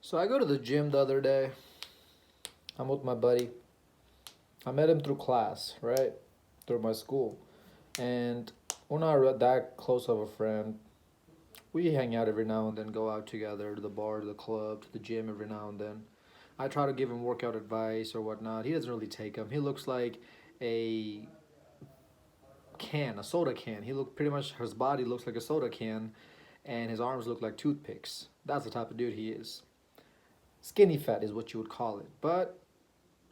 So I go to the gym the other day. I'm with my buddy. I met him through class, right? Through my school. And we're not that close of a friend. We hang out every now and then, go out together to the bar, to the club, to the gym every now and then. I try to give him workout advice or whatnot. He doesn't really take them. He looks like a can, a soda can. He look pretty much his body looks like a soda can, and his arms look like toothpicks. That's the type of dude he is. Skinny fat is what you would call it, but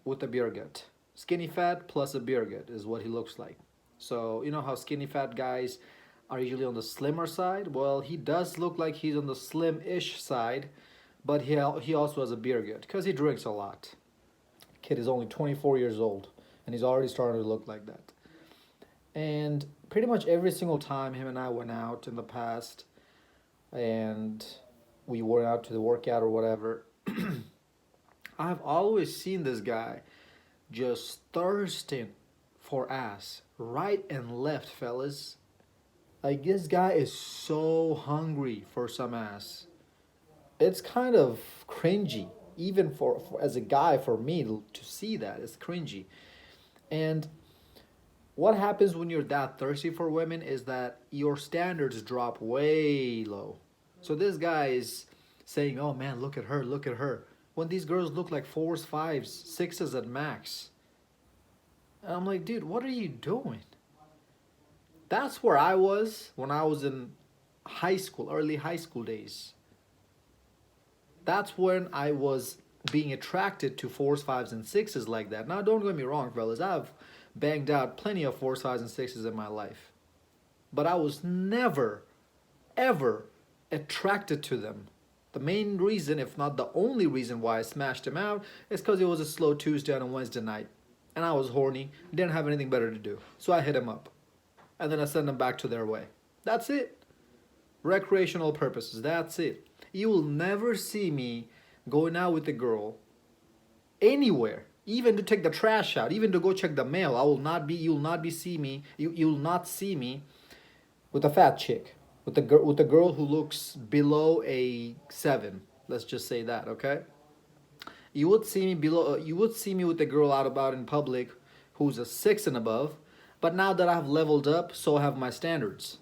with a beer gut. Skinny fat plus a beer gut is what he looks like. So, you know how skinny fat guys are usually on the slimmer side? Well, he does look like he's on the slim ish side, but he also has a beer gut because he drinks a lot. Kid is only 24 years old and he's already starting to look like that. And pretty much every single time him and I went out in the past and we went out to the workout or whatever, I've always seen this guy just thirsting for ass right and left, fellas. Like, this guy is so hungry for some ass. It's kind of cringy, even for as a guy, for me to see that. It's cringy. And what happens when you're that thirsty for women is that your standards drop way low. So this guy is saying, "Oh man, look at her, look at her." When these girls look like fours, fives, sixes at max. And I'm like, dude, what are you doing? That's where I was when I was in high school, early high school days. That's when I was being attracted to fours, fives, and sixes like that. Now, don't get me wrong, fellas. I've banged out plenty of fours, fives, and sixes in my life. But I was never, ever attracted to them. The main reason, if not the only reason why I smashed him out, is because it was a slow Tuesday on a Wednesday night. And I was horny, didn't have anything better to do. So I hit him up. And then I sent them back to their way. That's it. Recreational purposes, that's it. You will never see me going out with a girl anywhere, even to take the trash out, even to go check the mail. You'll not be see me, you'll not see me with a fat chick, with a girl who looks below a 7. Let's just say that, okay? You would see me with a girl out about in public who's a 6 and above, but now that I've leveled up, so have my standards.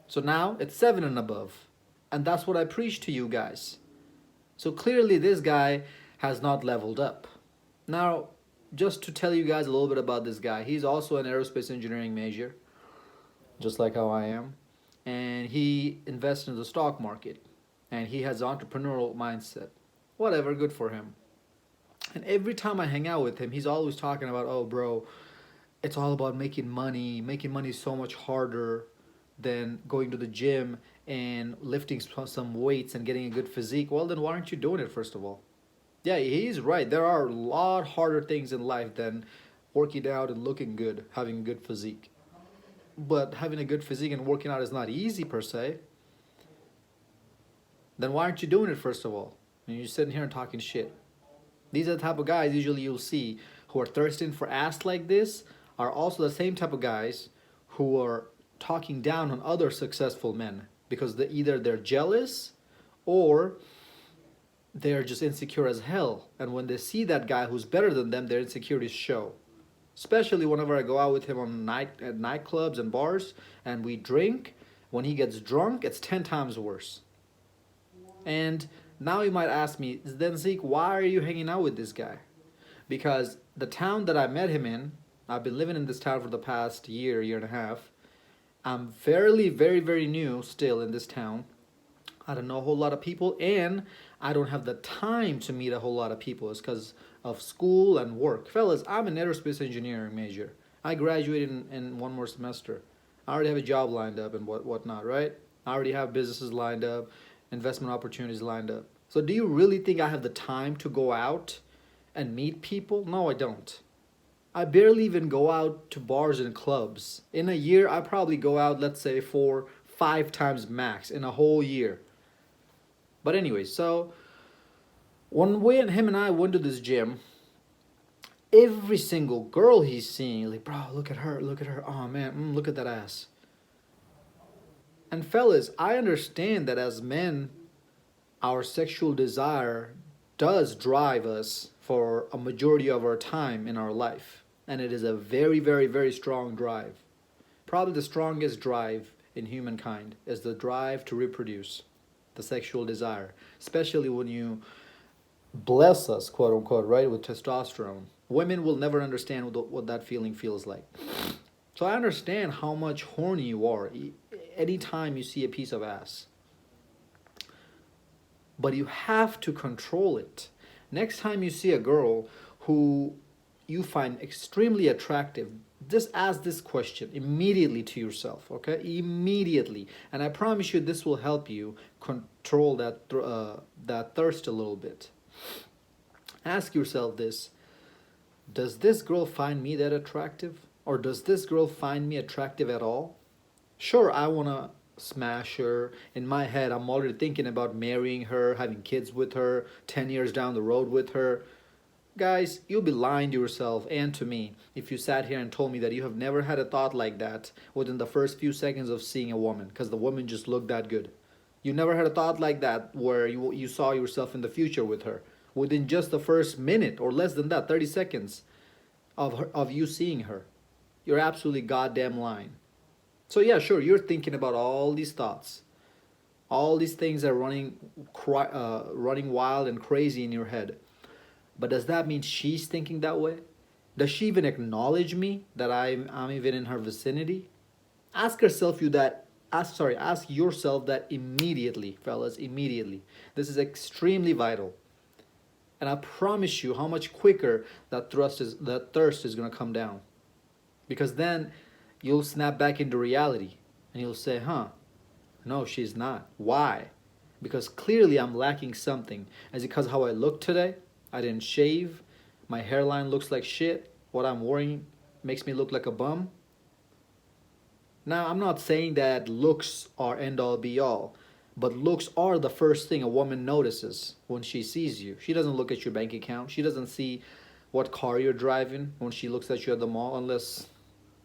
So now it's 7 and above. And that's what I preach to you guys. So clearly this guy has not leveled up. Now, just to tell you guys a little bit about this guy, he's also an aerospace engineering major, just like how I am. And he invests in the stock market. And he has an entrepreneurial mindset. Whatever, good for him. And every time I hang out with him, he's always talking about, "Oh, bro, it's all about making money. Making money is so much harder than going to the gym and lifting some weights and getting a good physique." Well, then why aren't you doing it, first of all? Yeah, he's right. There are a lot harder things in life than working out and looking good, having a good physique. But having a good physique and working out is not easy per se. Then why aren't you doing it, first of all? And you're sitting here and talking shit. These are the type of guys usually you'll see who are thirsting for ass like this are also the same type of guys who are talking down on other successful men because either they're jealous or they're just insecure as hell. And when they see that guy who's better than them, their insecurities show. Especially whenever I go out with him at nightclubs and bars and we drink. When he gets drunk, it's 10 times worse. And now you might ask me, then Zeke, why are you hanging out with this guy? Because the town that I met him in, I've been living in this town for the past year and a half. I'm fairly, very, very new still in this town. I don't know a whole lot of people, and I don't have the time to meet a whole lot of people. It's because of school and work. Fellas, I'm an aerospace engineering major. I graduated in one more semester. I already have a job lined up and whatnot, right? I already have businesses lined up, investment opportunities lined up. So do you really think I have the time to go out and meet people? No, I don't. I barely even go out to bars and clubs. In a year, I probably go out, let's say, 4, 5 times max in a whole year. But anyway, so when him and I went to this gym, every single girl he's seeing, like, "Bro, look at her, look at her. Oh man, look at that ass." And fellas, I understand that as men, our sexual desire does drive us for a majority of our time in our life. And it is a very, very, very strong drive. Probably the strongest drive in humankind is the drive to reproduce, the sexual desire, especially when you bless us, quote unquote, right, with testosterone. Women will never understand what that feeling feels like. So I understand how much horny you are anytime you see a piece of ass. But you have to control it. Next time you see a girl who you find extremely attractive, just ask this question immediately to yourself, okay? Immediately. And I promise you this will help you control that thirst a little bit. Ask yourself this: does this girl find me that attractive? Or does this girl find me attractive at all? Sure, I want to smash her. In my head, I'm already thinking about marrying her, having kids with her, 10 years down the road with her. Guys, you'll be lying to yourself and to me if you sat here and told me that you have never had a thought like that within the first few seconds of seeing a woman because the woman just looked that good. You never had a thought like that where you saw yourself in the future with her within just the first minute or less than that, 30 seconds of you seeing her. You're absolutely goddamn lying. So yeah, sure, you're thinking about all these thoughts. All these things are running wild and crazy in your head. But does that mean she's thinking that way? Does she even acknowledge me that I'm even in her vicinity? Ask yourself that immediately, fellas, immediately. This is extremely vital. And I promise you how much quicker that thirst is gonna come down. Because then you'll snap back into reality and you'll say, no, she's not. Why? Because clearly I'm lacking something. Is it because how I look today? I didn't shave. My hairline looks like shit. What I'm wearing makes me look like a bum. Now, I'm not saying that looks are end all be all, but looks are the first thing a woman notices when she sees you. She doesn't look at your bank account. She doesn't see what car you're driving when she looks at you at the mall, unless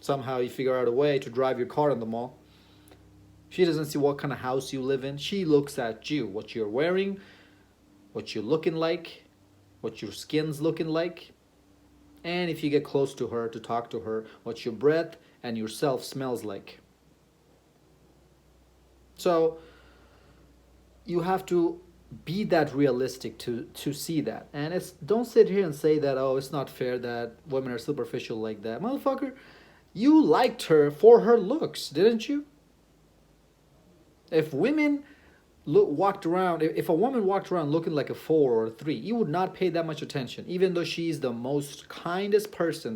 somehow you figure out a way to drive your car in the mall. She doesn't see what kind of house you live in. She looks at you, what you're wearing, what you're looking like, what your skin's looking like, and if you get close to her to talk to her, what your breath and yourself smells like. So you have to be that realistic to see that. And don't sit here and say that, oh, it's not fair that women are superficial like that. Motherfucker, you liked her for her looks, didn't you? If women if a woman walked around looking like a 4 or a 3, you would not pay that much attention, even though she's the most kindest person,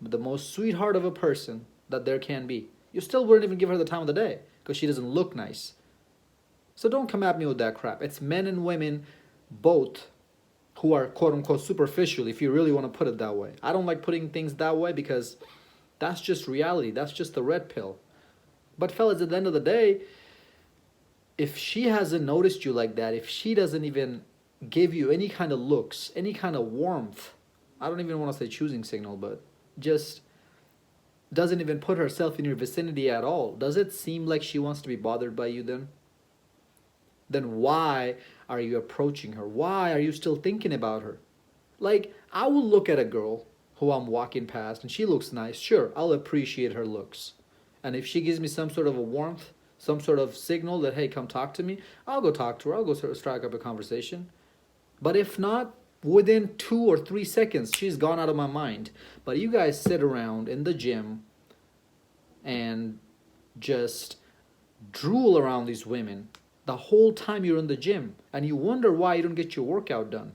the most sweetheart of a person that there can be. You still wouldn't even give her the time of the day because she doesn't look nice. So don't come at me with that crap. It's men and women both who are quote unquote superficial, if you really want to put it that way. I don't like putting things that way because that's just reality. That's just the red pill. But fellas, at the end of the day, if she hasn't noticed you like that, if she doesn't even give you any kind of looks, any kind of warmth, I don't even want to say choosing signal, but just doesn't even put herself in your vicinity at all, does it seem like she wants to be bothered by you then? Then why are you approaching her? Why are you still thinking about her? Like, I will look at a girl who I'm walking past and she looks nice. Sure, I'll appreciate her looks. And if she gives me some sort of a warmth, some sort of signal that, hey, come talk to me, I'll go talk to her. I'll go strike up a conversation. But if not, within 2 or 3 seconds, she's gone out of my mind. But you guys sit around in the gym and just drool around these women the whole time you're in the gym. And you wonder why you don't get your workout done.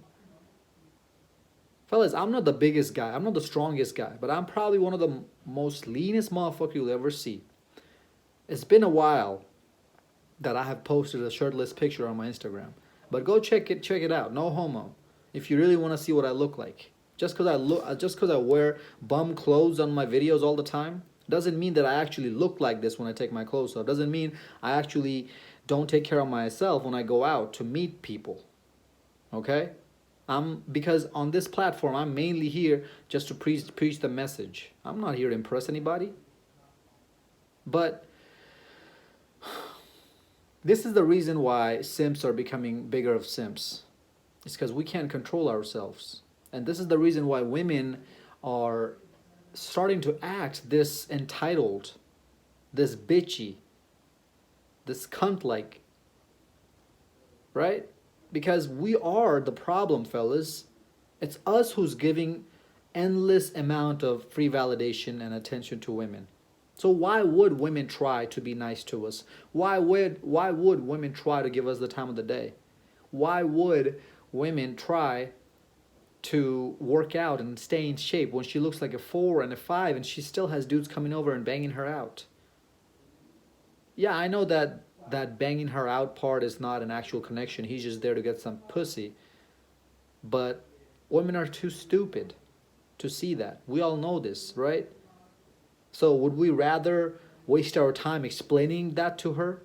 Fellas, I'm not the biggest guy. I'm not the strongest guy. But I'm probably one of the most leanest motherfuckers you'll ever see. It's been a while that I have posted a shirtless picture on my Instagram. But go check it out. No homo. If you really want to see what I look like. Just because I wear bum clothes on my videos all the time doesn't mean that I actually look like this when I take my clothes off. Doesn't mean I actually don't take care of myself when I go out to meet people. Okay? Because on this platform I'm mainly here just to preach the message. I'm not here to impress anybody. But This is the reason why simps are becoming bigger of simps. It's because we can't control ourselves. And this is the reason why women are starting to act this entitled, this bitchy, this cunt like, right? Because we are the problem, fellas. It's us who's giving endless amount of free validation and attention to women. So why would women try to be nice to us? Why would women try to give us the time of the day? Why would women try to work out and stay in shape when she looks like a 4 and a 5 and she still has dudes coming over and banging her out? Yeah, I know that banging her out part is not an actual connection. He's just there to get some pussy. But women are too stupid to see that. We all know this, right? So would we rather waste our time explaining that to her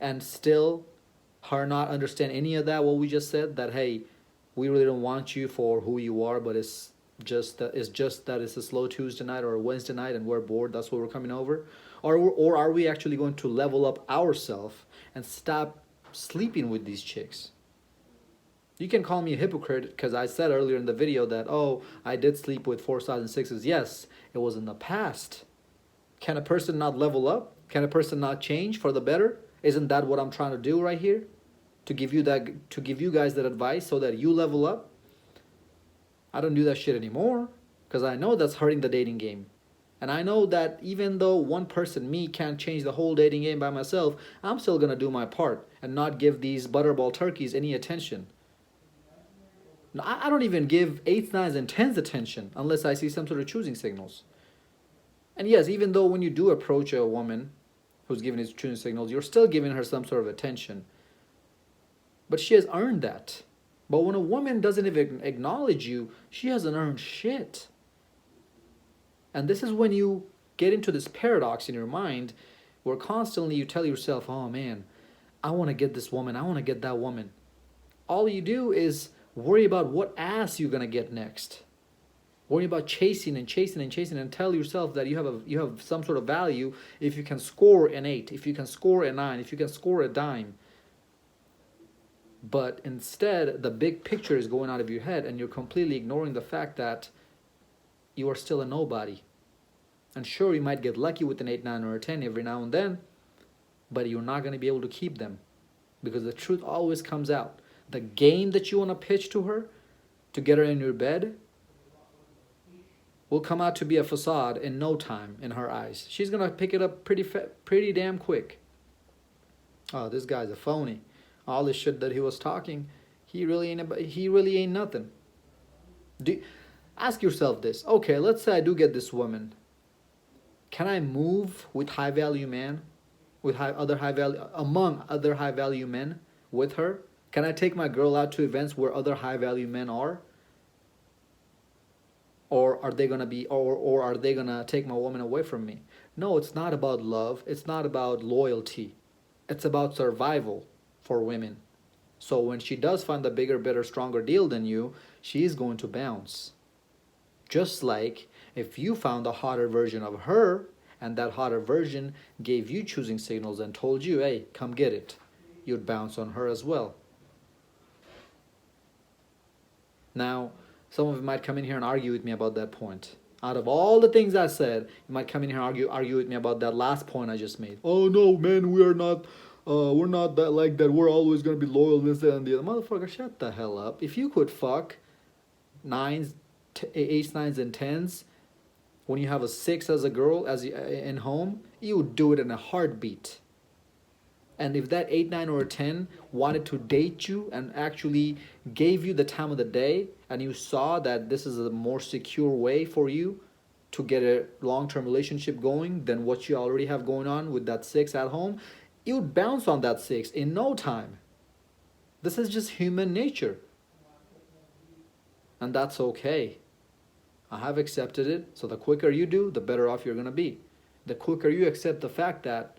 and still her not understand any of that what we just said, that hey, we really don't want you for who you are, but it's just that it's a slow Tuesday night or a Wednesday night and we're bored, that's why we're coming over? Or are we actually going to level up ourselves and stop sleeping with these chicks? You can call me a hypocrite because I said earlier in the video that, oh, I did sleep with 4s and 6s. Yes, it was in the past. Can a person not level up? Can a person not change for the better? Isn't that what I'm trying to do right here? To give you guys that advice so that you level up? I don't do that shit anymore because I know that's hurting the dating game. And I know that even though one person, me, can't change the whole dating game by myself, I'm still going to do my part and not give these butterball turkeys any attention. I don't even give 8s, 9s, and 10s attention unless I see some sort of choosing signals. And yes, even though when you do approach a woman who's giving his choosing signals, you're still giving her some sort of attention. But she has earned that. But when a woman doesn't even acknowledge you, she hasn't earned shit. And this is when you get into this paradox in your mind where constantly you tell yourself, oh man, I want to get this woman, I want to get that woman. All you do is worry about what ass you're going to get next. Worry about chasing and chasing and chasing and tell yourself that you have some sort of value if you can score an 8, if you can score a 9, if you can score a dime. But instead, the big picture is going out of your head and you're completely ignoring the fact that you are still a nobody. And sure, you might get lucky with an 8, 9, or a 10 every now and then, but you're not going to be able to keep them because the truth always comes out. The game that you want to pitch to her to get her in your bed will come out to be a facade in no time in her eyes. She's going to pick it up pretty damn quick. Oh, this guy's a phony. All this shit that he was talking, he really ain't nothing. Ask yourself this. Okay, let's say I do get this woman. Can I move with high value men, with among other high value men with her? Can I take my girl out to events where other high value men are? Or are they gonna take my woman away from me? No, it's not about love. It's not about loyalty. It's about survival for women. So when she does find the bigger, better, stronger deal than you, she is going to bounce. Just like if you found a hotter version of her and that hotter version gave you choosing signals and told you, hey, come get it, you'd bounce on her as well. Now, some of you might come in here and argue with me about that point. Out of all the things I said, you might come in here and argue with me about that last point I just made. Oh no, man, we're not that like that. We're always gonna be loyal, this, that, and the other. Motherfucker, shut the hell up. If you could fuck 9s, 8s, 9s, and 10s when you have a 6 as a girl in home, you would do it in a heartbeat. And if that 8, 9, or a 10 wanted to date you and actually gave you the time of the day, and you saw that this is a more secure way for you to get a long-term relationship going than what you already have going on with that 6 at home, you would bounce on that 6 in no time. This is just human nature. And that's okay. I have accepted it, so the quicker you do, the better off you're going to be. The quicker you accept the fact that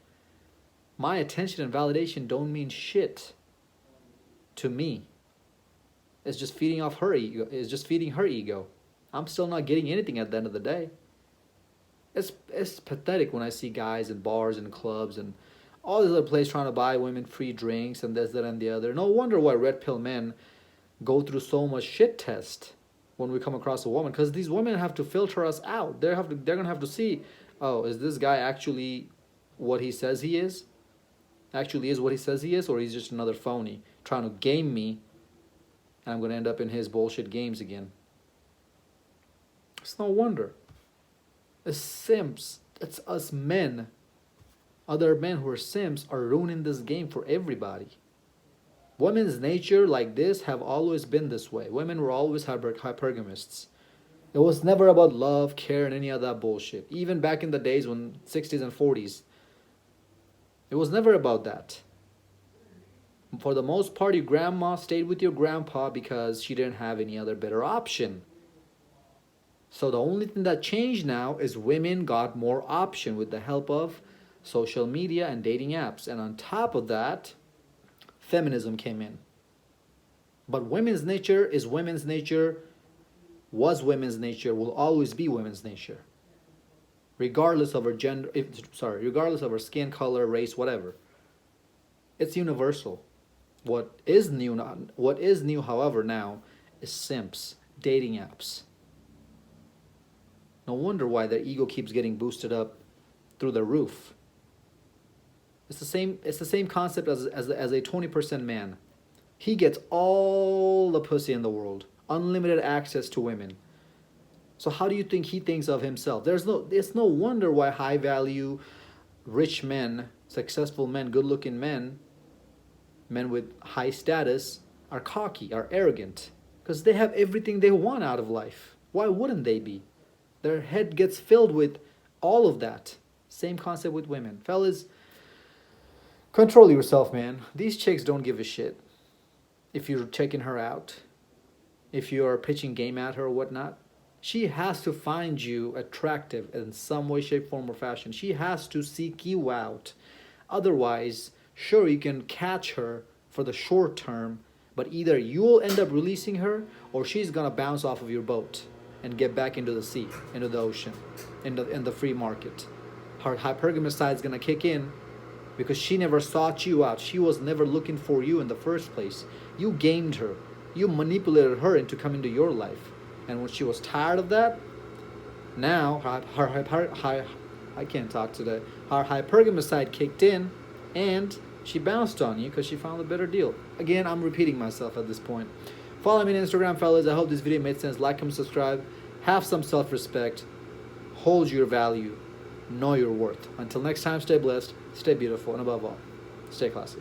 my attention and validation don't mean shit to me. It's just feeding off her ego. It's just feeding her ego. I'm still not getting anything at the end of the day. It's pathetic when I see guys in bars and clubs and All these other places trying to buy women free drinks and this, that, and the other. No wonder why red pill men go through so much shit test when we come across a woman, because these women have to filter us out. They're gonna have to see, oh, is this guy actually what he says he is? Actually is what he says he is, or he's just another phony trying to game me, and I'm gonna end up in his bullshit games again. It's no wonder. It's simps. It's us men. Other men who are simps are ruining this game for everybody. Women's nature like this have always been this way. Women were always hypergamists. It was never about love, care, and any of that bullshit. Even back in the days when 60s and 40s, it was never about that. For the most part, your grandma stayed with your grandpa because she didn't have any other better option. So the only thing that changed now is women got more option with the help of social media and dating apps. And on top of that, feminism came in. But women's nature is women's nature, was women's nature, will always be women's nature. Regardless of her gender, regardless of her skin color, race, whatever. It's universal. What is new, however, now is simps, dating apps. No wonder why their ego keeps getting boosted up through the roof. It's the same concept as a 20% man. He gets all the pussy in the world, unlimited access to women. So how do you think he thinks of himself? It's no wonder why high value, rich men, successful men, good looking men with high status are cocky, are arrogant, because they have everything they want out of life. Why wouldn't they be? Their head gets filled with all of that. Same concept with women. Fellas, control yourself, man. These chicks don't give a shit if you're checking her out, if you're pitching game at her or whatnot. She has to find you attractive in some way, shape, form, or fashion. She has to seek you out. Otherwise, sure, you can catch her for the short term, but either you'll end up releasing her or she's gonna bounce off of your boat and get back into the sea, into the ocean, in the free market. Her hypergamous side is gonna kick in because she never sought you out. She was never looking for you in the first place. You gamed her. You manipulated her into coming to your life. And when she was tired of that, now I can't talk today. Her hypergamous side kicked in, and she bounced on you because she found a better deal. Again, I'm repeating myself at this point. Follow me on Instagram, fellas. I hope this video made sense. Like, comment, subscribe. Have some self-respect. Hold your value. Know your worth. Until next time, stay blessed, stay beautiful, and above all, stay classy.